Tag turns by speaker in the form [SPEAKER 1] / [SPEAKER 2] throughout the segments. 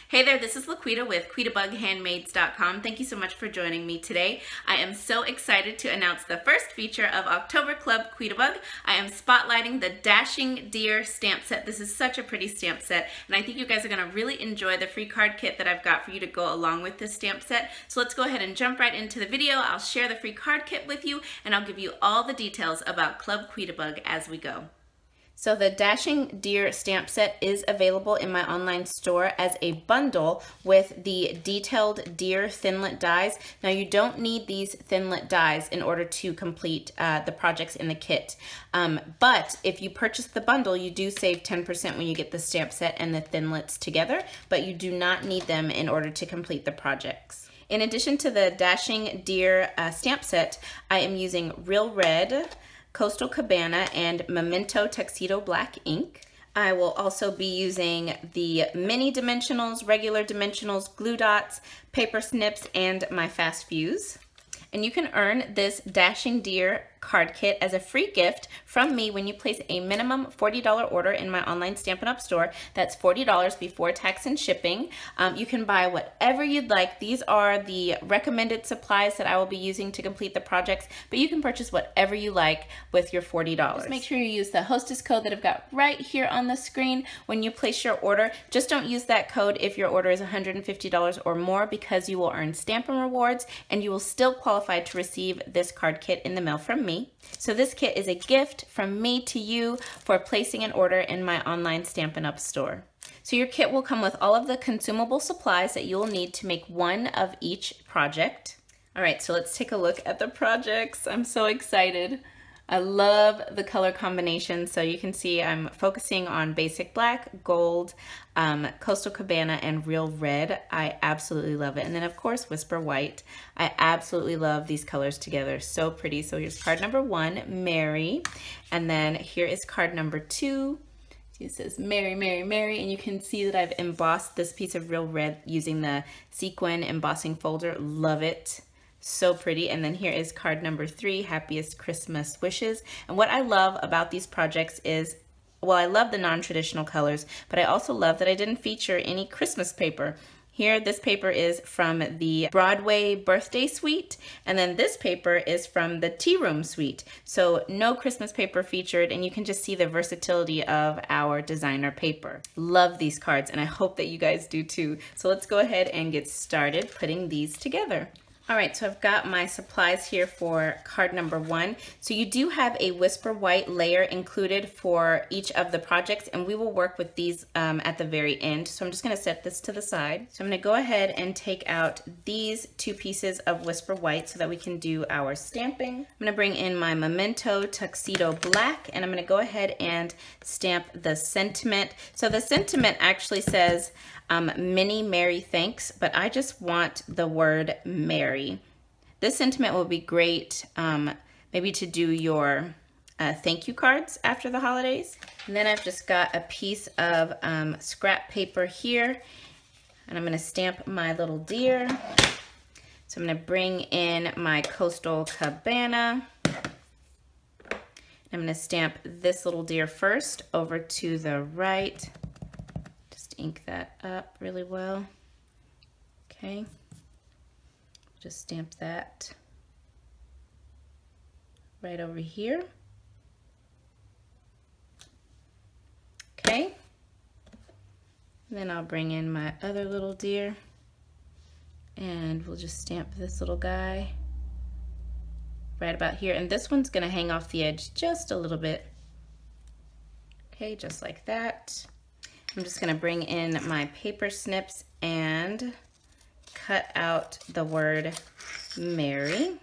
[SPEAKER 1] Hey there, this is LaQuita with QuitabugHandmaids.com. Thank you so much for joining me today. I am so excited to announce the first feature of October Club Quitabug. I am spotlighting the Dashing Deer stamp set. This is such a pretty stamp set, and I think you guys are going to really enjoy the free card kit that I've got for you to go along with this stamp set. So let's go ahead and jump right into the video. I'll share the free card kit with you, and I'll give you all the details about Club Quitabug as we go. So the Dashing Deer stamp set is available in my online store as a bundle with the detailed deer thinlet dies. Now you don't need these thinlet dies in order to complete the projects in the kit. But if you purchase the bundle, you do save 10% when you get the stamp set and the thinlets together, but you do not need them in order to complete the projects. In addition to the Dashing Deer stamp set, I am using Real Red, Coastal Cabana, and Memento Tuxedo Black ink. I will also be using the mini dimensionals, regular dimensionals, glue dots, paper snips, and my fast fuse. And you can earn this Dashing Deer card kit as a free gift from me when you place a minimum $40 order in my online Stampin' Up! Store. That's $40 before tax and shipping. You can buy whatever you'd like. These are the recommended supplies that I will be using to complete the projects, but you can purchase whatever you like with your $40. Just make sure you use the hostess code that I've got right here on the screen when you place your order. Just don't use that code if your order is $150 or more, because you will earn Stampin' rewards and you will still qualify to receive this card kit in the mail from me. So this kit is a gift from me to you for placing an order in my online Stampin' Up! Store. So your kit will come with all of the consumable supplies that you will need to make one of each project. All right, so let's take a look at the projects. I'm so excited. I love the color combination. So you can see I'm focusing on basic black, gold, Coastal Cabana, and Real Red. I absolutely love it. And then of course, Whisper White. I absolutely love these colors together. So pretty. So here's card number 1, Mary. And then here is card number 2. It says Mary, Mary, Mary, and you can see that I've embossed this piece of Real Red using the sequin embossing folder. Love it. So pretty. And then here is card number 3, Happiest Christmas Wishes. And what I love about these projects is, well, I love the non-traditional colors, but I also love that I didn't feature any Christmas paper. Here, this paper is from the Broadway Birthday Suite, and then this paper is from the Tea Room Suite. So no Christmas paper featured, and you can just see the versatility of our designer paper. Love these cards, and I hope that you guys do too. So let's go ahead and get started putting these together. All right, so I've got my supplies here for card number 1. So you do have a Whisper White layer included for each of the projects, and we will work with these at the very end. So I'm just gonna set this to the side. So I'm gonna go ahead and take out these 2 pieces of Whisper White so that we can do our stamping. I'm gonna bring in my Memento Tuxedo Black, and I'm gonna go ahead and stamp the sentiment. So the sentiment actually says, many Merry thanks, but I just want the word Merry. This sentiment will be great maybe to do your thank you cards after the holidays. And then I've just got a piece of scrap paper here, and I'm gonna stamp my little deer. So I'm gonna bring in my Coastal Cabana. I'm gonna stamp this little deer first over to the right. Ink that up really well. Okay, just stamp that right over here. Okay, and then I'll bring in my other little deer, and we'll just stamp this little guy right about here. And this one's gonna hang off the edge just a little bit. Okay, just like that. I'm just gonna bring in my paper snips and cut out the word Mary.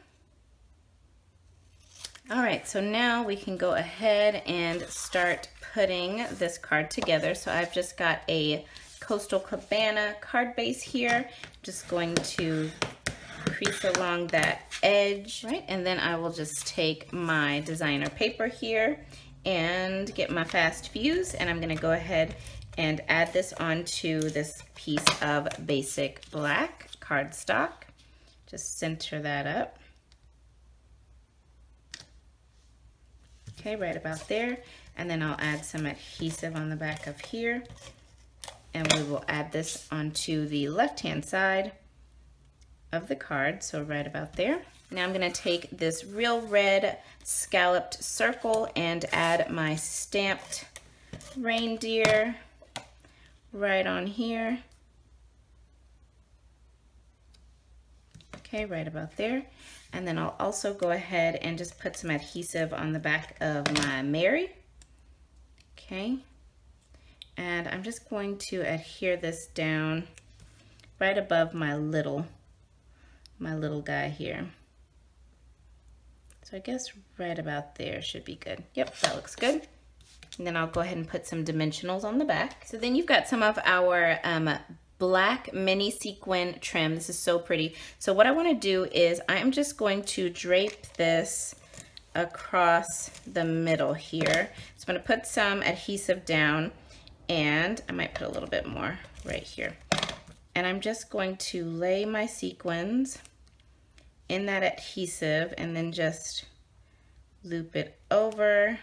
[SPEAKER 1] All right, so now we can go ahead and start putting this card together. So I've just got a Coastal Cabana card base here. I'm just going to crease along that edge, right? And then I will just take my designer paper here and get my fast fuse, and I'm gonna go ahead and add this onto this piece of basic black cardstock. Just center that up. Okay, right about there. And then I'll add some adhesive on the back of here. And we will add this onto the left-hand side of the card, so right about there. Now I'm gonna take this real red scalloped circle and add my stamped reindeer right on here. Okay, right about there. And then I'll also go ahead and just put some adhesive on the back of my Mary. Okay. And I'm just going to adhere this down right above my little guy here. So I guess right about there should be good. Yep, that looks good. And then I'll go ahead and put some dimensionals on the back. So then you've got some of our black mini sequin trim. This is so pretty. So what I want to do is I'm just going to drape this across the middle here. So I'm going to put some adhesive down, and I might put a little bit more right here. And I'm just going to lay my sequins in that adhesive and then just loop it over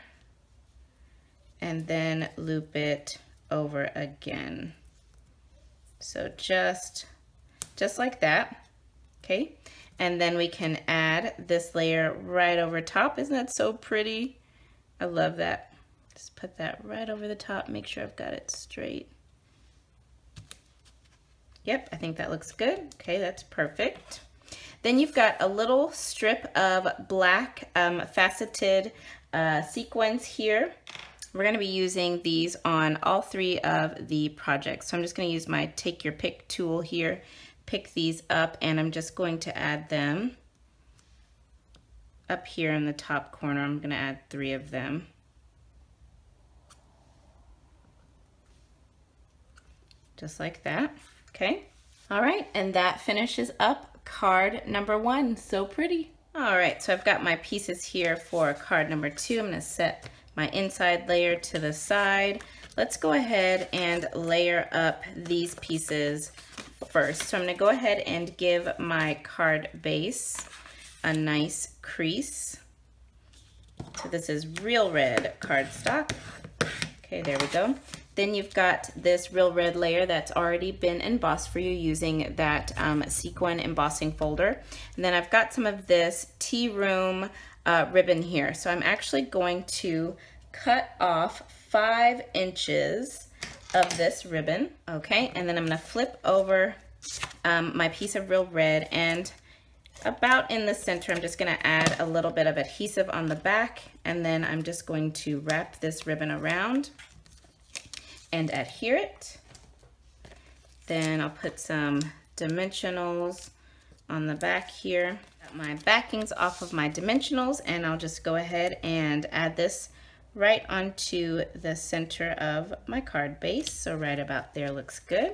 [SPEAKER 1] and then loop it over again. So just like that, okay? And then we can add this layer right over top. Isn't that so pretty? I love that. Just put that right over the top, make sure I've got it straight. Yep, I think that looks good. Okay, that's perfect. Then you've got a little strip of black faceted sequins here. We're gonna be using these on all three of the projects. So I'm just gonna use my take your pick tool here, pick these up, and I'm just going to add them up here in the top corner. I'm gonna add 3 of them. Just like that, okay? All right, and that finishes up card number 1, so pretty. All right, so I've got my pieces here for card number 2. I'm gonna set my inside layer to the side. Let's go ahead and layer up these pieces first. So I'm gonna go ahead and give my card base a nice crease. So this is real red cardstock. Okay, there we go. Then you've got this real red layer that's already been embossed for you using that sequin embossing folder. And then I've got some of this tea room ribbon here. So I'm actually going to cut off 5 inches of this ribbon, okay? And then I'm gonna flip over my piece of real red, and about in the center, I'm just gonna add a little bit of adhesive on the back, and then I'm just going to wrap this ribbon around and adhere it. Then I'll put some dimensionals on the back here. Got my backings off of my dimensionals, and I'll just go ahead and add this right onto the center of my card base. So right about there looks good.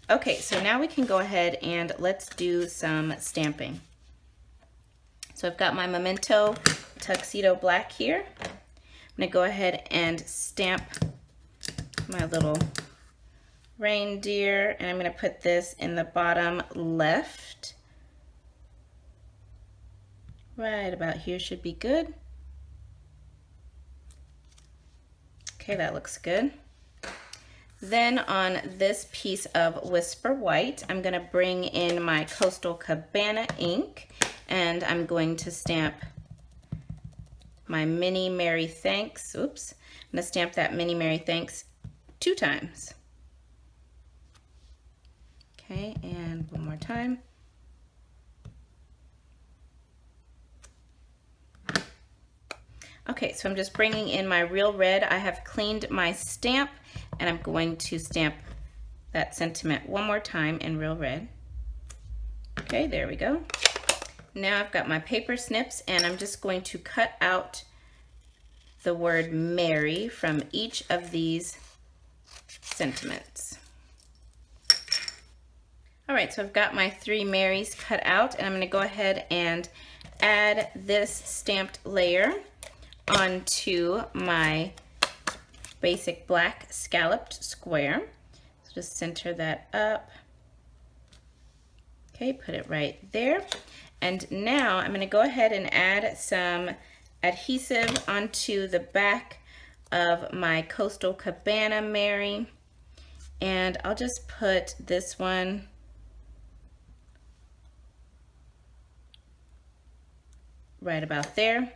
[SPEAKER 1] Okay, so now we can go ahead and let's do some stamping. So I've got my Memento Tuxedo Black here. I'm gonna go ahead and stamp my little reindeer, and I'm gonna put this in the bottom left. Right about here should be good. Okay, that looks good. Then on this piece of Whisper White, I'm gonna bring in my Coastal Cabana ink, and I'm going to stamp my Mini Merry Thanks. Oops, I'm gonna stamp that Mini Merry Thanks 2 times. Okay, and one more time. Okay, so I'm just bringing in my real red. I have cleaned my stamp, and I'm going to stamp that sentiment one more time in real red. Okay, there we go. Now I've got my paper snips, and I'm just going to cut out the word Merry from each of these sentiments. All right, so I've got my 3 Marys cut out, and I'm gonna go ahead and add this stamped layer onto my basic black scalloped square. So just center that up. Okay, put it right there. And now I'm gonna go ahead and add some adhesive onto the back of my Coastal Cabana Mary. And I'll just put this one right about there.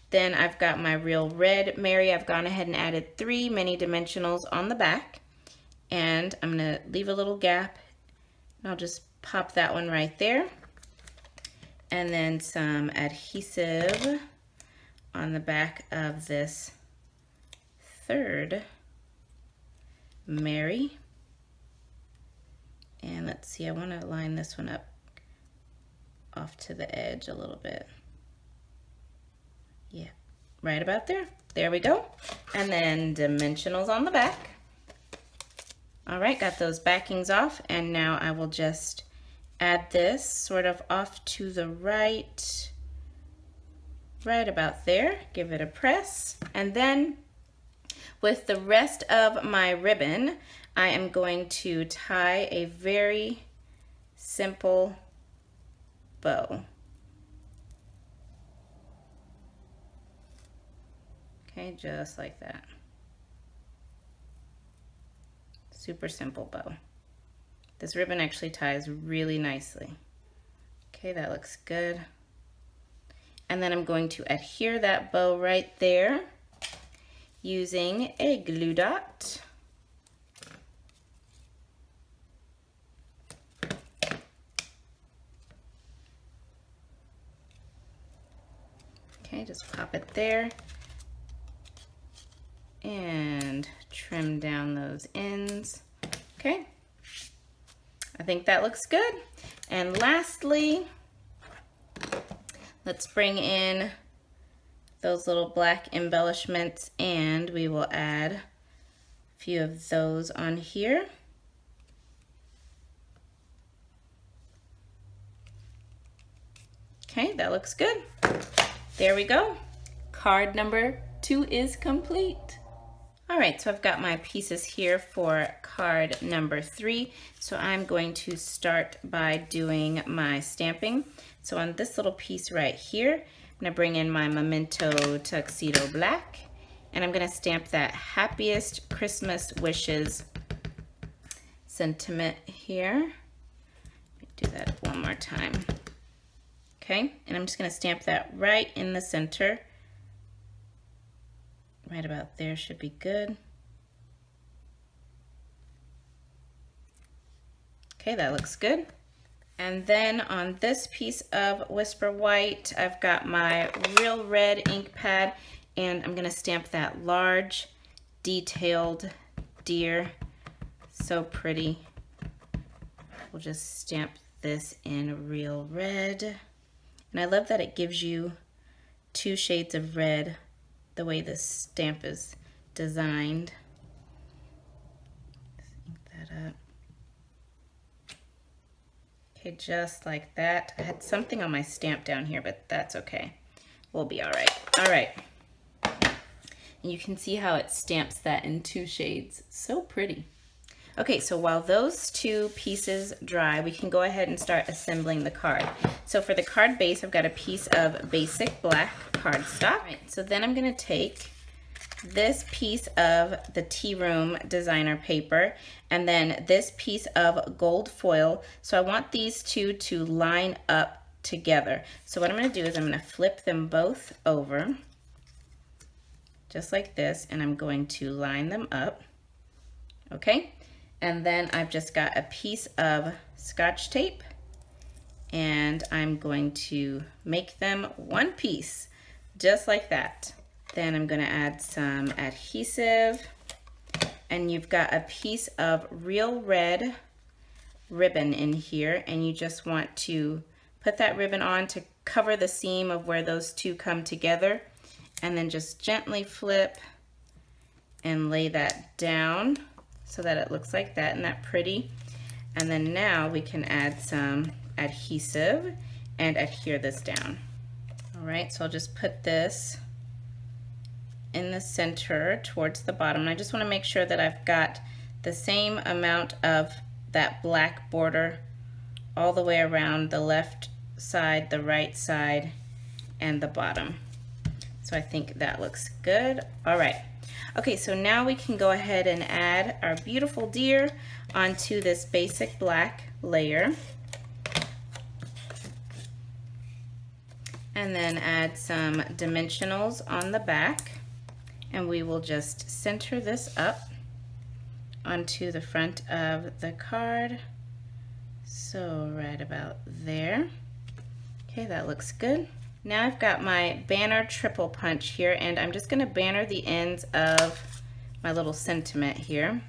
[SPEAKER 1] Then I've got my Real Red Mary. I've gone ahead and added 3 mini dimensionals on the back. And I'm gonna leave a little gap. And I'll just pop that one right there. And then some adhesive on the back of this 3rd Mary. And let's see, I want to line this one up off to the edge a little bit. Yeah, right about there. There we go. And then dimensionals on the back. All right, got those backings off, and now I will just add this sort of off to the right about there. Give it a press, and then with the rest of my ribbon, I am going to tie a very simple bow. Okay, just like that. Super simple bow. This ribbon actually ties really nicely. Okay, that looks good. And then I'm going to adhere that bow right there using a glue dot. Okay, just pop it there and trim down those ends. Okay, I think that looks good. And lastly, let's bring in those little black embellishments, and we will add a few of those on here. Okay, that looks good. There we go. Card number 2 is complete. All right, so I've got my pieces here for card number 3. So I'm going to start by doing my stamping. So on this little piece right here, I'm gonna bring in my Memento Tuxedo Black, and I'm gonna stamp that Happiest Christmas Wishes sentiment here. Let me do that one more time. Okay, and I'm just gonna stamp that right in the center. Right about there should be good. Okay, that looks good. And then on this piece of Whisper White, I've got my Real Red ink pad, and I'm gonna stamp that large, detailed deer. So pretty. We'll just stamp this in Real Red. And I love that it gives you 2 shades of red the way this stamp is designed. Let's ink that up. Okay, just like that. I had something on my stamp down here, but that's okay. We'll be all right. All right. And you can see how it stamps that in 2 shades. So pretty. Okay, so while those 2 pieces dry, we can go ahead and start assembling the card. So for the card base, I've got a piece of basic black cardstock. Right, so then I'm gonna take this piece of the Tea Room designer paper and then this piece of gold foil. So I want these 2 to line up together. So what I'm gonna do is I'm gonna flip them both over, just like this, and I'm going to line them up, okay? And then I've just got a piece of Scotch tape, and I'm going to make them one piece, just like that. Then I'm gonna add some adhesive, and you've got a piece of Real Red ribbon in here, and you just want to put that ribbon on to cover the seam of where those 2 come together, and then just gently flip and lay that down so that it looks like that, and that pretty. And then now we can add some adhesive and adhere this down. All right, so I'll just put this in the center towards the bottom. And I just want to make sure that I've got the same amount of that black border all the way around the left side, the right side, and the bottom. So I think that looks good. All right, Okay, so now we can go ahead and add our beautiful deer onto this basic black layer. And then add some dimensionals on the back. And we will just center this up onto the front of the card. So right about there. Okay, that looks good. Now I've got my banner triple punch here, and I'm just gonna banner the ends of my little sentiment here.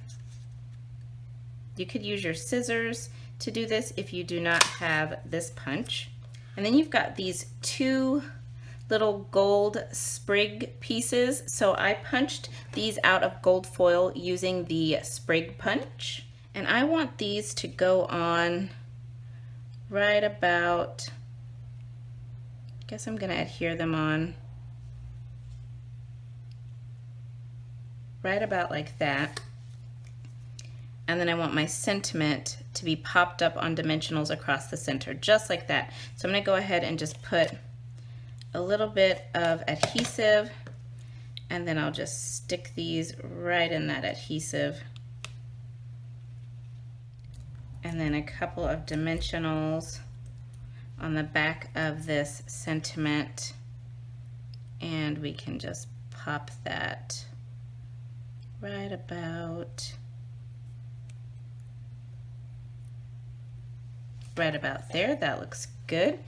[SPEAKER 1] You could use your scissors to do this if you do not have this punch. And then you've got these two little gold sprig pieces. So I punched these out of gold foil using the sprig punch. And I want these to go on right about, I guess I'm gonna adhere them on right about like that. And then I want my sentiment to be popped up on dimensionals across the center, just like that. So I'm gonna go ahead and just put a little bit of adhesive, and then I'll just stick these right in that adhesive. And then a couple of dimensionals on the back of this sentiment, and we can just pop that right about there. That looks good.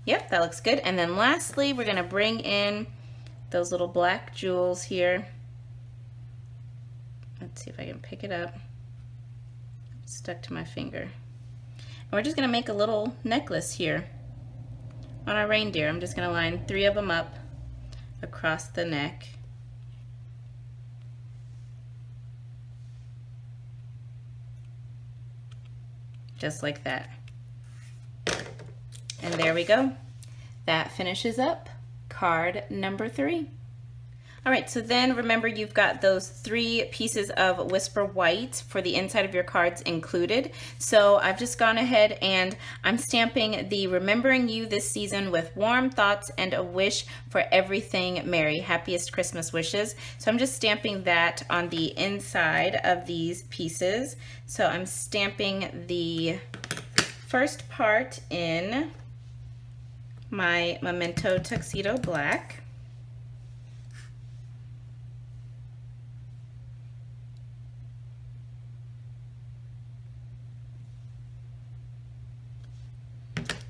[SPEAKER 1] Yep, that looks good. And then lastly, we're gonna bring in those little black jewels here. Let's see if I can pick it up. It's stuck to my finger. We're just gonna make a little necklace here on our reindeer. I'm just gonna line 3 of them up across the neck. Just like that. And there we go. That finishes up card number 3. All right, so then remember you've got those 3 pieces of Whisper White for the inside of your cards included. So I've just gone ahead and I'm stamping the Remembering You this season with warm thoughts and a wish for everything merry, happiest Christmas wishes. So I'm just stamping that on the inside of these pieces. So I'm stamping the first part in my Memento Tuxedo Black.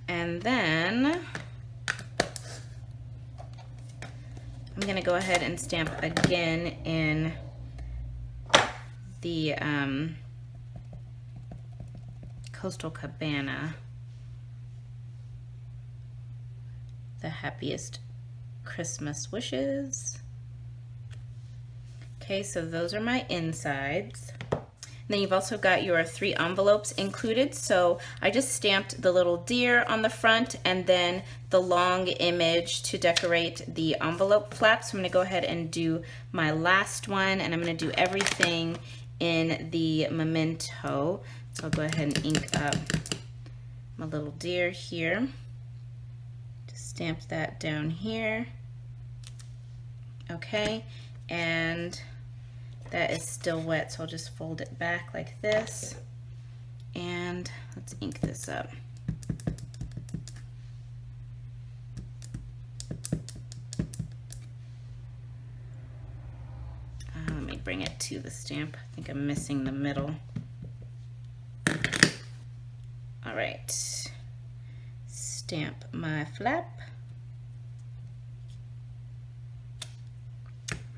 [SPEAKER 1] And then I'm going to go ahead and stamp again in the Coastal Cabana, the happiest Christmas wishes. Okay, so those are my insides. Then you've also got your 3 envelopes included. So I just stamped the little deer on the front and then the long image to decorate the envelope flap. So I'm gonna go ahead and do my last one, and I'm gonna do everything in the memento. So I'll go ahead and ink up my little deer here. Just stamp that down here. Okay, and that is still wet, so I'll just fold it back like this, and let's ink this up. Let me bring it to the stamp. I think I'm missing the middle. All right, stamp my flap.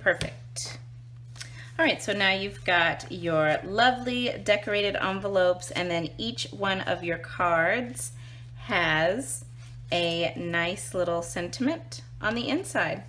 [SPEAKER 1] Perfect. All right, so now you've got your lovely decorated envelopes, and then each one of your cards has a nice little sentiment on the inside.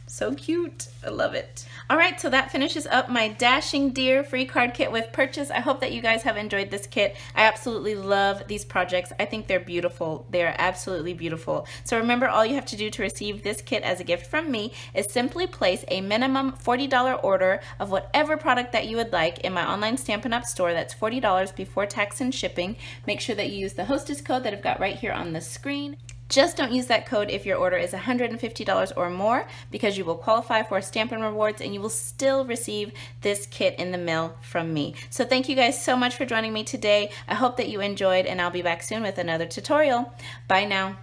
[SPEAKER 1] So cute, I love it. All right, so that finishes up my Dashing Deer free card kit with purchase. I hope that you guys have enjoyed this kit. I absolutely love these projects. I think they're beautiful. They're absolutely beautiful. So remember, all you have to do to receive this kit as a gift from me is simply place a minimum $40 order of whatever product that you would like in my online Stampin' Up! Store. That's $40 before tax and shipping. Make sure that you use the hostess code that I've got right here on the screen. Just don't use that code if your order is $150 or more, because you will qualify for Stampin' Rewards and you will still receive this kit in the mail from me. So thank you guys so much for joining me today. I hope that you enjoyed, and I'll be back soon with another tutorial. Bye now.